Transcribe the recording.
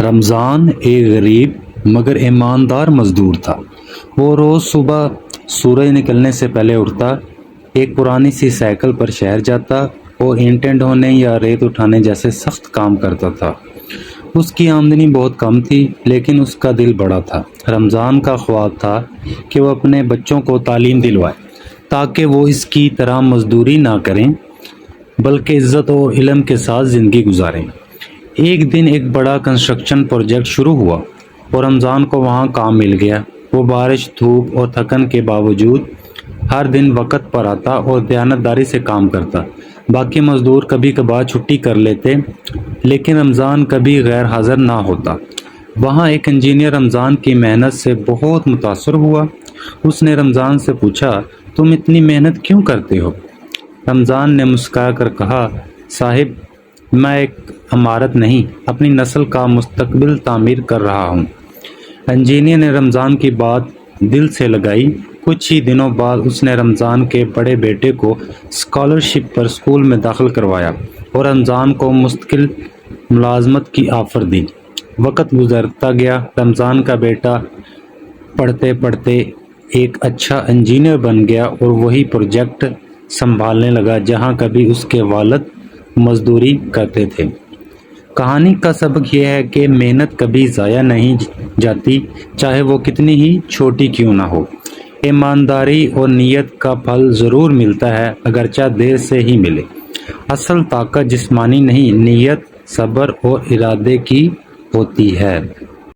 رمضان ایک غریب مگر ایماندار مزدور تھا۔ وہ روز صبح سورج نکلنے سے پہلے اٹھتا، ایک پرانی سی سائیکل پر شہر جاتا اور اینٹیں ڈھونے یا ریت اٹھانے جیسے سخت کام کرتا تھا۔ اس کی آمدنی بہت کم تھی لیکن اس کا دل بڑا تھا۔ رمضان کا خواب تھا کہ وہ اپنے بچوں کو تعلیم دلوائے تاکہ وہ اس کی طرح مزدوری نہ کریں بلکہ عزت اور علم کے ساتھ زندگی گزاریں۔ ایک دن ایک بڑا کنسٹرکشن پروجیکٹ شروع ہوا اور رمضان کو وہاں کام مل گیا۔ وہ بارش، دھوپ اور تھکن کے باوجود ہر دن وقت پر آتا اور دیانتداری سے کام کرتا۔ باقی مزدور کبھی کبھار چھٹی کر لیتے لیکن رمضان کبھی غیر حاضر نہ ہوتا۔ وہاں ایک انجینئر رمضان کی محنت سے بہت متاثر ہوا۔ اس نے رمضان سے پوچھا، تم اتنی محنت کیوں کرتے ہو؟ رمضان نے مسکرا کر کہا، صاحب میں ایک عمارت نہیں اپنی نسل کا مستقبل تعمیر کر رہا ہوں۔ انجینئر نے رمضان کی بات دل سے لگائی۔ کچھ ہی دنوں بعد اس نے رمضان کے بڑے بیٹے کو اسکالرشپ پر اسکول میں داخل کروایا اور رمضان کو مستقل ملازمت کی آفر دی۔ وقت گزرتا گیا، رمضان کا بیٹا پڑھتے پڑھتے ایک اچھا انجینئر بن گیا اور وہی پروجیکٹ سنبھالنے لگا جہاں کبھی اس کے والد مزدوری کرتے تھے۔ کہانی کا سبق یہ ہے کہ محنت کبھی ضائع نہیں جاتی، چاہے وہ کتنی ہی چھوٹی کیوں نہ ہو۔ ایمانداری اور نیت کا پھل ضرور ملتا ہے اگرچہ دیر سے ہی ملے۔ اصل طاقت جسمانی نہیں، نیت، صبر اور ارادے کی ہوتی ہے۔